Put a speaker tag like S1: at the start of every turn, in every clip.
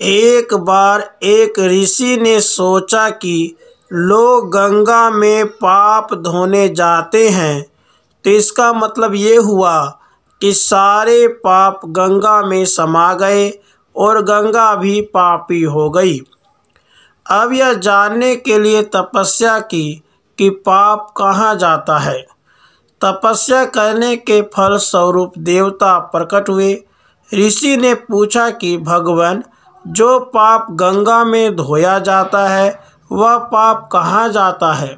S1: एक बार एक ऋषि ने सोचा कि लोग गंगा में पाप धोने जाते हैं, तो इसका मतलब ये हुआ कि सारे पाप गंगा में समा गए और गंगा भी पापी हो गई। अब यह जानने के लिए तपस्या की कि पाप कहाँ जाता है। तपस्या करने के फल स्वरूप देवता प्रकट हुए। ऋषि ने पूछा कि भगवान, जो पाप गंगा में धोया जाता है वह पाप कहाँ जाता है।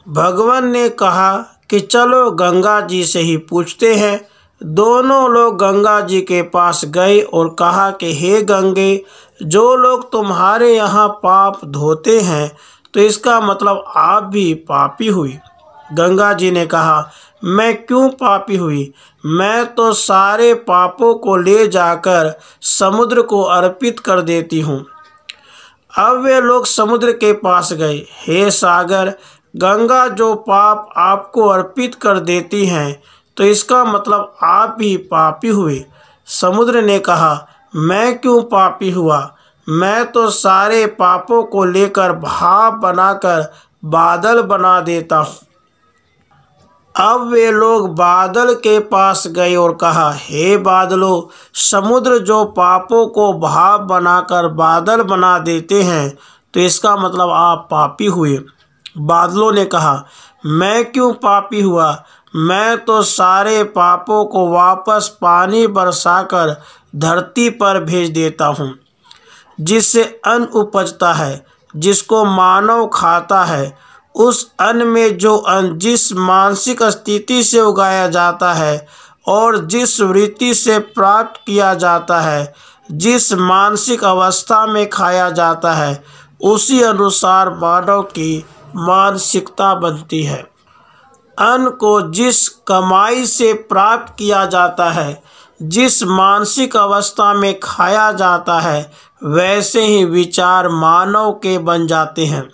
S1: भगवान ने कहा कि चलो गंगा जी से ही पूछते हैं। दोनों लोग गंगा जी के पास गए और कहा कि हे गंगे, जो लोग तुम्हारे यहाँ पाप धोते हैं, तो इसका मतलब आप भी पापी हुई। गंगा जी ने कहा, मैं क्यों पापी हुई? मैं तो सारे पापों को ले जाकर समुद्र को अर्पित कर देती हूँ। अब वे लोग समुद्र के पास गए। हे सागर, गंगा जो पाप आपको अर्पित कर देती हैं, तो इसका मतलब आप भी पापी हुए। समुद्र ने कहा, मैं क्यों पापी हुआ? मैं तो सारे पापों को लेकर भाप बनाकर बादल बना देता हूँ। अब वे लोग बादल के पास गए और कहा, हे बादलों, समुद्र जो पापों को भाप बनाकर बादल बना देते हैं, तो इसका मतलब आप पापी हुए। बादलों ने कहा, मैं क्यों पापी हुआ? मैं तो सारे पापों को वापस पानी बरसाकर धरती पर भेज देता हूँ, जिससे अन्न उपजता है, जिसको मानव खाता है। उस अन्न में जो अन्न जिस मानसिक स्थिति से उगाया जाता है और जिस वृत्ति से प्राप्त किया जाता है, जिस मानसिक अवस्था में खाया जाता है, उसी अनुसार मानव की मानसिकता बनती है। अन्न को जिस कमाई से प्राप्त किया जाता है, जिस मानसिक अवस्था में खाया जाता है, वैसे ही विचार मानव के बन जाते हैं।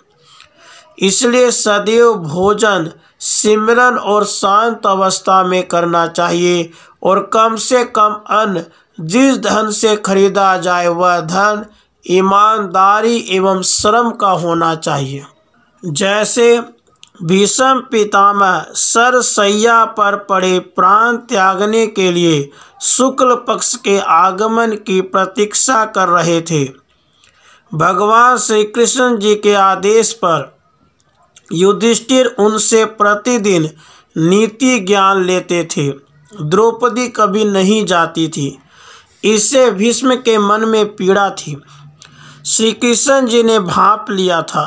S1: इसलिए सदैव भोजन सिमरन और शांत अवस्था में करना चाहिए और कम से कम अन्न जिस धन से खरीदा जाए वह धन ईमानदारी एवं श्रम का होना चाहिए। जैसे भीष्म पितामह सरसैया पर पड़े प्राण त्यागने के लिए शुक्ल पक्ष के आगमन की प्रतीक्षा कर रहे थे। भगवान श्री कृष्ण जी के आदेश पर युधिष्ठिर उनसे प्रतिदिन नीति ज्ञान लेते थे। द्रौपदी कभी नहीं जाती थी। इससे भीष्म के मन में पीड़ा थी। श्री कृष्ण जी ने भांप लिया था।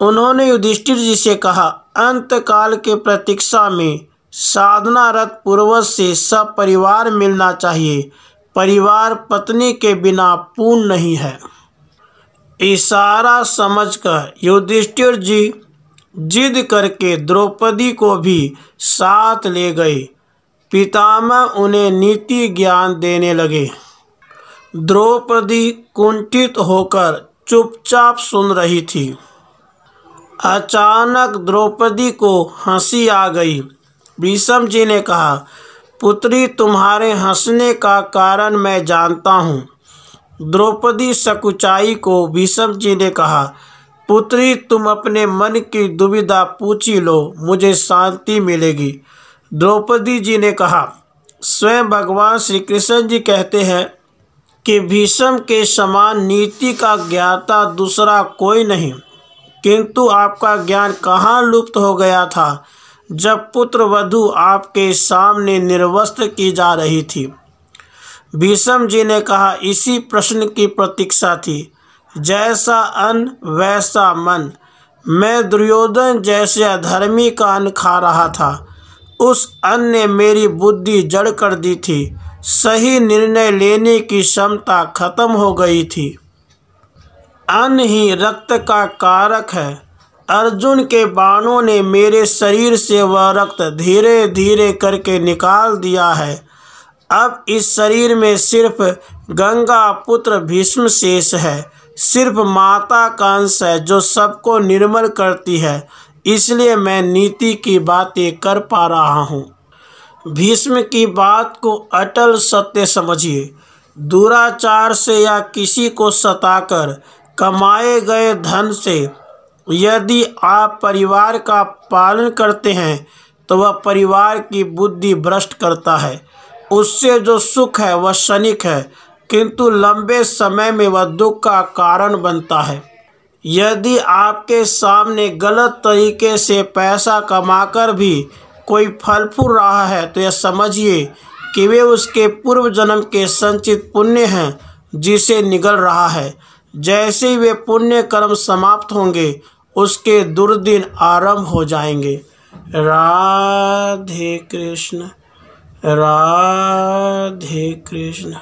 S1: उन्होंने युधिष्ठिर जी से कहा, अंतकाल के प्रतीक्षा में साधनारत पूर्वज से सब परिवार मिलना चाहिए। परिवार पत्नी के बिना पूर्ण नहीं है। इशारा समझकर युधिष्ठिर जी जिद करके द्रौपदी को भी साथ ले गए। पितामह उन्हें नीति ज्ञान देने लगे। द्रौपदी कुंठित होकर चुपचाप सुन रही थी। अचानक द्रौपदी को हंसी आ गई। भीष्म जी ने कहा, पुत्री, तुम्हारे हंसने का कारण मैं जानता हूँ। द्रौपदी सकुचाई को भीष्म जी ने कहा, पुत्री, तुम अपने मन की दुविधा पूछी लो, मुझे शांति मिलेगी। द्रौपदी जी ने कहा, स्वयं भगवान श्री कृष्ण जी कहते हैं कि भीष्म के समान नीति का ज्ञाता दूसरा कोई नहीं। किंतु आपका ज्ञान कहाँ लुप्त हो गया था जब पुत्र वधू आपके सामने निर्वस्त्र की जा रही थी। भीष्म जी ने कहा, इसी प्रश्न की प्रतीक्षा थी। जैसा अन्न वैसा मन। मैं दुर्योधन जैसे अधर्मी का अन्न खा रहा था। उस अन्न ने मेरी बुद्धि जड़ कर दी थी। सही निर्णय लेने की क्षमता खत्म हो गई थी। अन्न ही रक्त का कारक है। अर्जुन के बाणों ने मेरे शरीर से वह रक्त धीरे धीरे करके निकाल दिया है। अब इस शरीर में सिर्फ गंगा पुत्र भीष्म शेष है। सिर्फ माता का अंश है जो सबको निर्मल करती है। इसलिए मैं नीति की बातें कर पा रहा हूँ। भीष्म की बात को अटल सत्य समझिए। दुराचार से या किसी को सताकर कमाए गए धन से यदि आप परिवार का पालन करते हैं तो वह परिवार की बुद्धि भ्रष्ट करता है। उससे जो सुख है वह क्षणिक है, किंतु लंबे समय में वह दुख का कारण बनता है। यदि आपके सामने गलत तरीके से पैसा कमाकर भी कोई फल फूल रहा है तो यह समझिए कि वे उसके पूर्व जन्म के संचित पुण्य हैं जिसे निगल रहा है। जैसे ही वे पुण्य कर्म समाप्त होंगे उसके दुर्दिन आरंभ हो जाएंगे। राधे कृष्ण, राधे कृष्ण।